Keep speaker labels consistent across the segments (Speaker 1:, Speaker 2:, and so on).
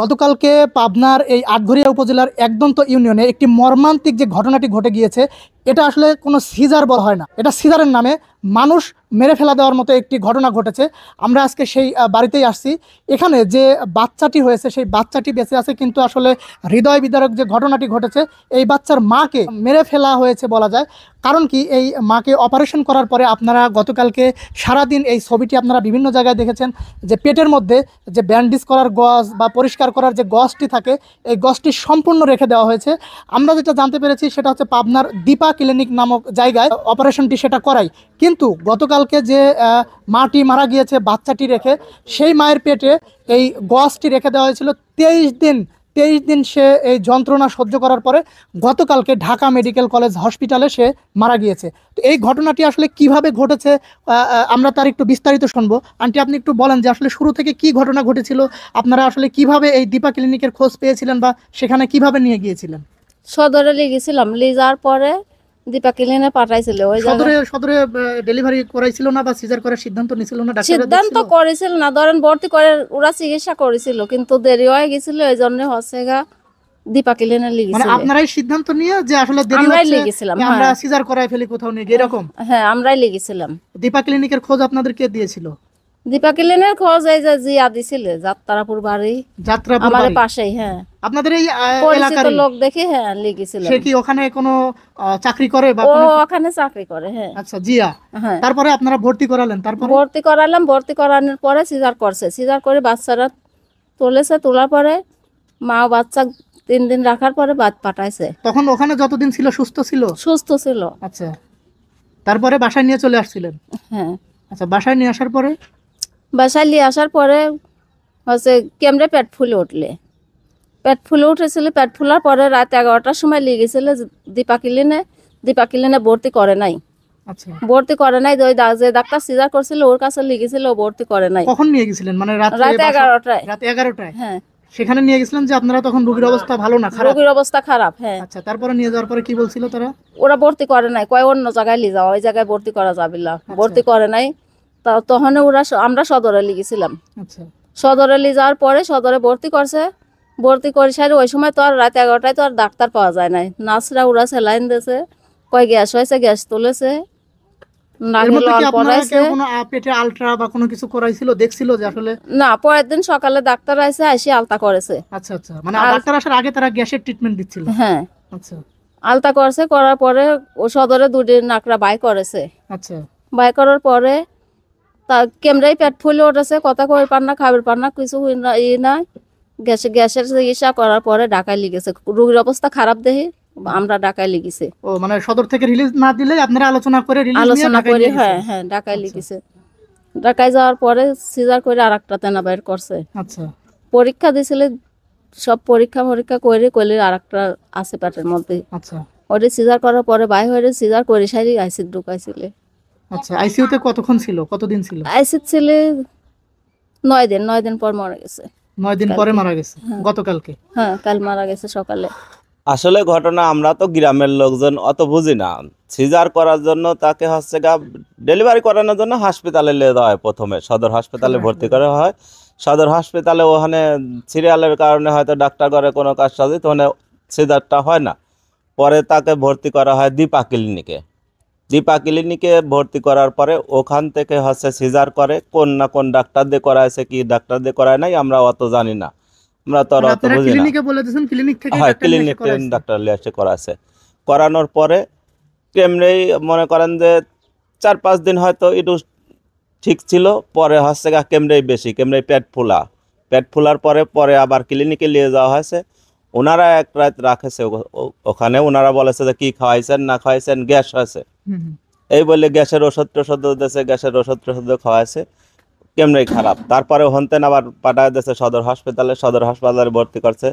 Speaker 1: গতকালকে পাবনার এই আটঘরিয়া উপজেলার একদন্ত ইউনিয়নে একটি মর্মান্তিক যে ঘটনাটি ঘটে গিয়েছে, এটা আসলে কোনো সিজার বলা হয় না, এটা সিজারের নামে মানুষ মেরে ফেলা দেওয়ার মতো একটি ঘটনা ঘটেছে। আমরা আজকে সেই বাড়িতেই আসছি। এখানে যে বাচ্চাটি হয়েছে সেই বাচ্চাটি বেঁচে আছে, কিন্তু আসলে হৃদয় বিদারক যে ঘটনাটি ঘটেছে, এই বাচ্চার মাকে মেরে ফেলা হয়েছে বলা যায়। কারণ কি, এই মাকে অপারেশন করার পরে আপনারা গতকালকে সারাদিন এই ছবিটি আপনারা বিভিন্ন জায়গায় দেখেছেন যে পেটের মধ্যে যে ব্যান্ডেজ করার গজ বা পরিষ্কার করার যে গজটি থাকে, এই গজটি সম্পূর্ণ রেখে দেওয়া হয়েছে। আমরা যেটা জানতে পেরেছি সেটা হচ্ছে পাবনার দীপা ক্লিনিক নামক জায়গায় অপারেশনটি সেটা করাই, কিন্তু গতকালকে যে মাটি মারা গিয়েছে বাচ্চাটি রেখে, সেই মায়ের পেটে এই গজটি রেখে দেওয়া হয়েছিল 23 দিন সে এই যন্ত্রণা সহ্য করার পরে গতকালকে ঢাকা মেডিকেল কলেজ হসপিটালে সে মারা গিয়েছে। তো এই ঘটনাটি আসলে কিভাবে ঘটেছে আমরা তার একটু বিস্তারিত শুনবো। আন্টি, আপনি একটু বলেন যে আসলে শুরু থেকে কি ঘটনা ঘটেছিল, আপনারা আসলে কিভাবে এই দীপা ক্লিনিকের খোঁজ পেয়েছিলেন বা সেখানে কিভাবে নিয়ে গিয়েছিলেন?
Speaker 2: সদরে লিখেছিলাম, লিজার পরে দীপা ক্লিনে পাঠাইছিল। ওই
Speaker 1: সদরে ডেলিভারি করাইছিল না বা সিজার করার সিদ্ধান্ত নিছিল না?
Speaker 2: সিদ্ধান্ত করেছিল না, ধরেন ভর্তি করে ওরা চিকিৎসা করেছিল, কিন্তু দেরি হয়ে গেছিল, এই জন্য হচ্ছে গা দীপা ক্লিনে লিখেছিল।
Speaker 1: মানে আপনারাই সিদ্ধান্ত নিয়ে যে আসলে দেরি
Speaker 2: আমরাই
Speaker 1: হচ্ছে,
Speaker 2: লিখেছিলাম,
Speaker 1: আমরা সিজার করাই ফেলি কোথাও নিয়ে, এরকম?
Speaker 2: হ্যাঁ, আমরাই লিখেছিলাম।
Speaker 1: দীপা ক্লিনিকের খোঁজ আপনাদের কে দিয়েছিল?
Speaker 2: দীপা ক্লিনের খোঁজ এই যে জিয়া দিছিল, যাত্রাপুর বাড়ি, আমার পাশেই। হ্যাঁ,
Speaker 1: আপনাদের এই
Speaker 2: পরিচিত লোক দেখে লিখেছিল।
Speaker 1: সে কি ওখানে কোনো চাকরি করে বা
Speaker 2: ও ওখানে চাকরি করে? হ্যাঁ।
Speaker 1: আচ্ছা, জিয়া।
Speaker 2: হ্যাঁ।
Speaker 1: তারপরে আপনারা ভর্তি করালেন? তারপর
Speaker 2: ভর্তি করালাম, ভর্তি করানোর পরে সিজার করছে, সিজার করে বাচ্চারা তুলেছে, তোলার পরে মা বাচ্চা 3 দিন রাখার পরে বাদ পাঠাইছে।
Speaker 1: তখন ওখানে যতদিন ছিল সুস্থ ছিল?
Speaker 2: সুস্থ ছিল।
Speaker 1: আচ্ছা, তারপরে বাসায় নিয়ে চলে আসছিলেন?
Speaker 2: হ্যাঁ।
Speaker 1: আচ্ছা, বাসায় নিয়ে আসার পরে
Speaker 2: আসার পরে হচ্ছে কেমরে পেট ফুলে উঠলে, পেট ফুলে উঠেছিল। পেট ফুলার পরে রাত 11টার সময় নিয়ে গেছিল দীপা ক্লিনে ভর্তি করে নাই।
Speaker 1: আচ্ছা,
Speaker 2: ভর্তি করে নাই। ওই যে ডাক্তার সিজার করছিল ওর কাছে লিখেছিল, ভর্তি করে নাই।
Speaker 1: কখন নিয়ে গেছিলেন? মানে রাত
Speaker 2: 11টায়।
Speaker 1: রাত 11টায়?
Speaker 2: হ্যাঁ।
Speaker 1: সেখানে নিয়ে গেছিলেন যে আপনারা তখন রোগীর অবস্থা ভালো না, খারাপ?
Speaker 2: রোগীর অবস্থা খারাপ। হ্যাঁ।
Speaker 1: আচ্ছা, তারপরে নিয়ে যাওয়ার পরে কি বলছিল তারা?
Speaker 2: ওরা ভর্তি করে নাই, কয় অন্য জায়গায় নিয়ে যাওয়া, ওই জায়গায় ভর্তি করা যাবে না। ভর্তি করে নাই। তখন আমরা সদরে লিখেছিলাম।
Speaker 1: আচ্ছা,
Speaker 2: সদরে নিয়ে যাওয়ার পরে সদরে ভর্তি করছে। ভর্তি করে সারি ওই সময় তো আর রাত 11টায় তো আর ডাক্তার পাওয়া যায় নাই। নার্সরা ওরা স্যালাইন দিয়েছে, কয় গ্যাস হয়েছে, গ্যাস তুলেছে,
Speaker 1: পেটে আলট্রা বা কোনো কিছু করাইছিল, দেখছিল যে আসলে?
Speaker 2: না, পরের দিন সকালে ডাক্তার আইসে, এসে আলতা করেছে।
Speaker 1: আচ্ছা আচ্ছা, মানে ডাক্তার আসার আগে তারা গ্যাসের ট্রিটমেন্ট দিচ্ছিল?
Speaker 2: হ্যাঁ।
Speaker 1: আচ্ছা,
Speaker 2: আলতা করেছে, করার পরে ও সদরে 2 দিন নাকরা বাই করেছে।
Speaker 1: আচ্ছা,
Speaker 2: বাই করার পরে তা কেমরাই পেট ফুলে উঠেছে, কথা কই পার না, খাবার পার না, কিছু না। গ্যাসের চিকিৎসা করার পরে ঢাকায় লিখেছে। রোগীর অবস্থা খারাপ দেখে আমরা ঢাকায় লিখেছি।
Speaker 1: ও মানে সদর থেকে রিলিজ না দিলে আপনারা আলোচনা করে
Speaker 2: হ্যাঁ হ্যাঁ, ঢাকায় লিখেছে। ঢাকায় যাওয়ার পরে সিজার করে আরেকটা তেনা বের করছে।
Speaker 1: আচ্ছা,
Speaker 2: পরীক্ষা দিয়েছিল, সব পরীক্ষা করে কইলে আরেকটা আছে পেটের মধ্যে।
Speaker 1: আচ্ছা,
Speaker 2: ওটা সিজার করার পরে বাই হয়ে সিজার করে সারি আইসিউ ঢুকাইছিল।
Speaker 1: আচ্ছা, আইসিইউতে কতক্ষণ ছিল, কতদিন ছিল?
Speaker 2: আইসিউ ছিল 9 দিন পর মারা গেছে।
Speaker 1: 9 দিন পরে মারা গেছে গতকালকে?
Speaker 2: হ্যাঁ, কাল মারা গেছে সকালে।
Speaker 3: আসলে ঘটনা আমরা তো গ্রামের লোকজন অত বুঝি না। সিজার করার জন্য তাকে হচ্ছে ডেলিভারি করানোর জন্য হাসপাতালে নিয়ে যাওয়া হয়। প্রথমে সদর হাসপাতালে ভর্তি করা হয়। সদর হাসপাতালে ওখানে সিরিয়ালের কারণে হয়তো ডাক্তার করে কোনো কাজ সাজে, তো ওখানে সিজারটা হয় না। পরে তাকে ভর্তি করা হয় দীপা ক্লিনিকে। দীপা ক্লিনিকে ভর্তি করার পরে ওখান থেকে হচ্ছে সিজার করে কোন না কোন ডাক্তার দিয়ে করাইছে, কি ডাক্তার দিয়ে করায় নাই আমরা অত জানি না। আমরা তো অত বুঝি না। হ্যাঁ, ক্লিনিক ডাক্তার লিয়ে করাছে। করানোর পরে কেমনেই মনে করেন যে 4-5 দিন হয়তো একটু ঠিক ছিল, পরে হচ্ছে কেমনেই পেট ফুলার পরে আবার ক্লিনিকে নিয়ে যাওয়া হয়েছে। ওনারা এক রাত রাখেছে ওখানে। ওনারা বলেছে যে কি খাওয়াইছেন না খাওয়াইছেন, গ্যাস হয়েছে এই বলে গ্যাসের ওষুধ দিয়েছে, গ্যাসের ওষুধ খাওয়াইছে, কেমনেই খারাপ। তারপরে হনতেন আবার পাঠায় দিয়েছে সদর হাসপাতালে ভর্তি করছে।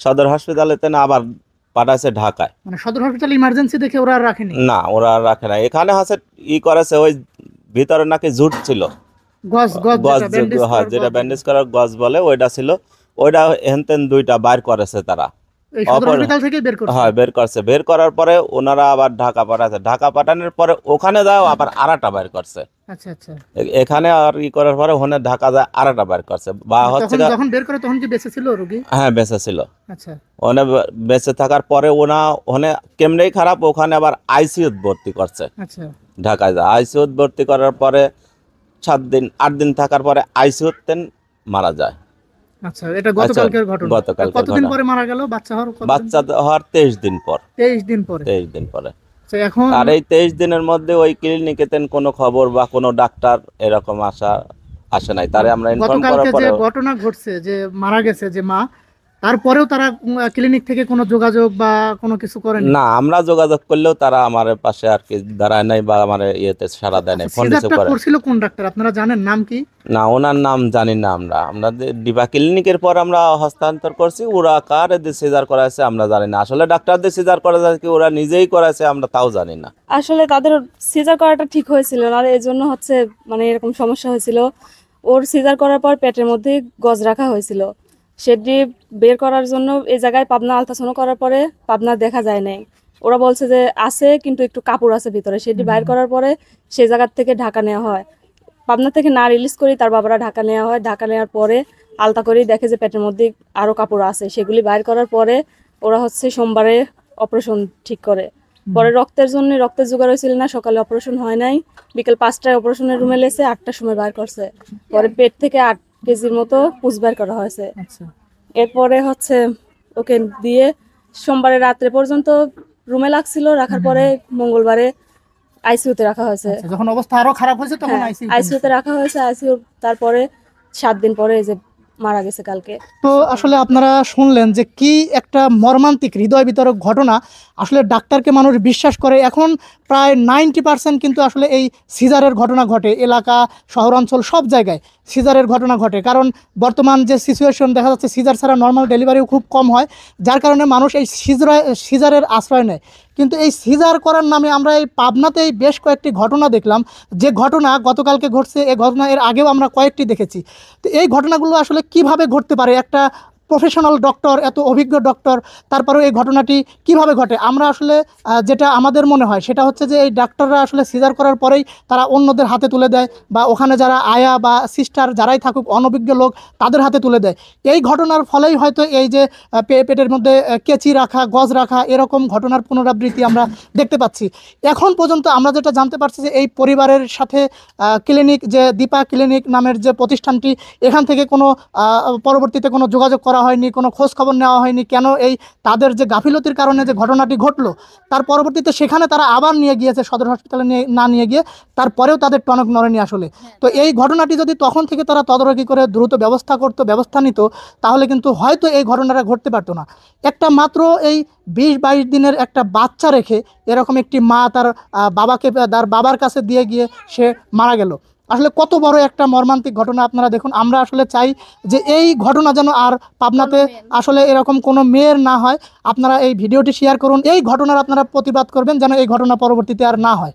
Speaker 3: সদর হাসপাতালে আবার পাঠাইছে ঢাকায়।
Speaker 1: মানে সদর হাসপাতালে ইমার্জেন্সি দেখে ওরা আর রাখেনি? না,
Speaker 3: ওরা আর রাখে না। এখানে হচ্ছে করেছে, ওই ভিতরে নাকি জুট ছিল, যেটা ব্যান্ডেজ করার গজ বলে, ওইটা ছিল। ওইটা হেনতেন 2টা বাইর করেছে তারা।
Speaker 1: এই সদর
Speaker 3: অপর-
Speaker 1: হসপিটাল থেকে বের করছে।
Speaker 3: হয় বের করছে, বের করার পরে ওনারা আবার ঢাকা পাঠাচ্ছে, ঢাকা পাঠানোর পরে ওখানে যাও আবার আরেকটা বের করছে,
Speaker 1: আচ্ছা আচ্ছা।
Speaker 3: এখানে আর ই করার পরে ওখানে ঢাকা যায় আরেকটা বের করছে বা হচ্ছে
Speaker 1: তখন যখন বের করে তখন কি বেঁচে ছিল রোগী?
Speaker 3: হ্যাঁ বেঁচে ছিল।
Speaker 1: আচ্ছা
Speaker 3: ওখানে বেঁচে থাকার পরে ওখানে কেমনেই খারাপ, ওখানে আবার আইসিইউতে ভর্তি করছে,
Speaker 1: আচ্ছা
Speaker 3: ঢাকায় যায় আইসিইউতে ভর্তি করার পরে 8 দিন থাকার পরে আইসিইউতে মারা যায়।
Speaker 1: আচ্ছা, এটা গতকালকের ঘটনা।
Speaker 3: গতকালকের
Speaker 1: কতদিন
Speaker 3: ঘটনা।
Speaker 1: পরে মারা গেল? বাচ্চা হওয়ার কতদিন?
Speaker 3: বাচ্চা হওয়ার 23 দিন পর।
Speaker 1: 23 দিন পরে।
Speaker 3: 23 দিন পরে।
Speaker 1: আচ্ছা, এখন
Speaker 3: আর এই 23 দিনের মধ্যে ওই ক্লিনিকেতে কোনো খবর বা কোনো ডাক্তার এরকম আসে নাই, তারে আমরা ইনফর্ম করার
Speaker 1: গতকালকে যে
Speaker 3: পরে
Speaker 1: ঘটনা ঘটছে, যে মারা গেছে যে মা, তারপরেও তারা ক্লিনিক থেকে কোনো যোগাযোগ বা কোনো কিছু করেনি?
Speaker 3: না, আমরা যোগাযোগ করলেও তারা আমার পাশে আর কি দাঁড়ায় নাই বা আমার ইয়েতে সাড়া দেয় নাই, ফোন রিসিভ
Speaker 1: সিজারটা
Speaker 3: করে।
Speaker 1: করছিল কোন ডাক্তার আপনারা জানেন? নাম কি?
Speaker 3: না, ওনার নাম জানি না আমরা ডিবা ক্লিনিকের পর আমরা হস্তান্তর করছি, ওরা কার সিজার করাইছে আমরা জানি না, আসলে ডাক্তারদের সিজার করা যায় কি ওরা নিজেই করাইছে আমরা তাও জানি না।
Speaker 4: আসলে তাদের সিজার করাটা ঠিক হয়েছিল না, এই জন্য হচ্ছে মানে এরকম সমস্যা হয়েছিল। ওর সিজার করার পর পেটের মধ্যে গজ রাখা হয়েছিল, সেটি বের করার জন্য এই জায়গায় পাবনা আলট্রাসাউন্ড করার পরে পাবনা দেখা যায় নাই। ওরা বলছে যে আছে কিন্তু একটু কাপড় আছে ভিতরে, সেটি বাইর করার পরে সেই জায়গার থেকে ঢাকা নেওয়া হয়। পাবনা থেকে না রিলিজ করি তার বাবারা ঢাকা নেওয়া হয়, ঢাকা নেওয়ার পরে আলতা করেই দেখে যে পেটের মধ্যে আরো কাপড় আছে, সেগুলি বাইর করার পরে ওরা হচ্ছে সোমবারে অপারেশন ঠিক করে। পরে রক্তের জন্য রক্তের জোগাড় হয়েছিল না, সকালে অপারেশন হয় নাই, বিকেল 5টায় অপারেশনের রুমে লেছে, 8টার সময় বার করছে। পরে পেট থেকে 8 কেজির মতো পুষ বের করা হয়েছে।
Speaker 1: আচ্ছা
Speaker 4: এরপরে হচ্ছে ওকে দিয়ে সোমবারে রাত্রে পর্যন্ত রুমে রাখার পরে মঙ্গলবারে আইসিইউতে রাখা হয়েছে।
Speaker 1: আচ্ছা, যখন অবস্থা আরো খারাপ হয়েছে তখন আইসিইউ।
Speaker 4: আইসিইউতে রাখা হয়েছে, আইসিইউ তারপরে 7 দিন পরে এই যে মারা গেছে কালকে।
Speaker 1: তো আসলে আপনারা শুনলেন যে কি একটা মর্মান্তিক হৃদয় বিতরক ঘটনা। আসলে ডাক্তারকে মানুষ বিশ্বাস করে, এখন প্রায় 90% কিন্তু আসলে এই সিজারের ঘটনা ঘটে, এলাকা শহরাঞ্চল সব জায়গায় সিজারের ঘটনা ঘটে। কারণ বর্তমান যে সিচুয়েশন দেখা যাচ্ছে, সিজার ছাড়া নর্মাল ডেলিভারিও খুব কম হয়, যার কারণে মানুষ এই সিজারের আশ্রয় নেয়। কিন্তু এই সিজার করার নামে আমরা এই পাবনাতেই বেশ কয়েকটি ঘটনা দেখলাম, যে ঘটনা গতকালকে ঘটছে, এই ঘটনা এর আগেও আমরা কয়েকটি দেখেছি। তো এই ঘটনাগুলো আসলে কিভাবে ঘটতে পারে? একটা প্রফেশনাল ডক্টর, এত অভিজ্ঞ ডক্টর, তারপরেও এই ঘটনাটি কিভাবে ঘটে? আমরা আসলে যেটা আমাদের মনে হয় সেটা হচ্ছে যে এই ডাক্তাররা আসলে সিজার করার পরেই তারা অন্যদের হাতে তুলে দেয়, বা ওখানে যারা আয়া বা সিস্টার যারাই থাকুক অনভিজ্ঞ লোক তাদের হাতে তুলে দেয়। এই ঘটনার ফলেই হয়তো এই যে পেটের মধ্যে কেচি রাখা, গজ রাখা, এরকম ঘটনার পুনরাবৃত্তি আমরা দেখতে পাচ্ছি। এখন পর্যন্ত আমরা যেটা জানতে পারছি যে এই পরিবারের সাথে ক্লিনিক, যে দীপা ক্লিনিক নামের যে প্রতিষ্ঠানটি, এখান থেকে কোনো পরবর্তীতে কোনো যোগাযোগ করা হয়নি, কোনো খোঁজ খবর নেওয়া হয়নি। কেন এই তাদের যে গাফিলতির কারণে যে ঘটনাটি ঘটলো, তার পরবর্তীতে সেখানে তারা আবার নিয়ে গিয়েছে সদর হসপিটালে, না নিয়ে গিয়ে তারপরেও তাদের টনক নড়েনি আসলে। তো এই ঘটনাটি যদি তখন থেকে তারা তদারকি করে দ্রুত ব্যবস্থা নিত, তাহলে কিন্তু হয়তো এই ঘটনাটা ঘটতে পারতো না। একটা মাত্র এই 20-22 দিনের একটা বাচ্চা রেখে এরকম একটি মা তার বাবার কাছে দিয়ে গিয়ে সে মারা গেল। আসলে কত বড় একটা মর্মান্তিক ঘটনা আপনারা দেখুন। আমরা আসলে চাই যে এই ঘটনা যেন আর পাবনাতে আসলে এরকম কোনো মেয়ের না হয়। আপনারা এই ভিডিওটি শেয়ার করুন, এই ঘটনার আপনারা প্রতিবাদ করবেন যেন এই ঘটনা পরবর্তীতে আর না হয়।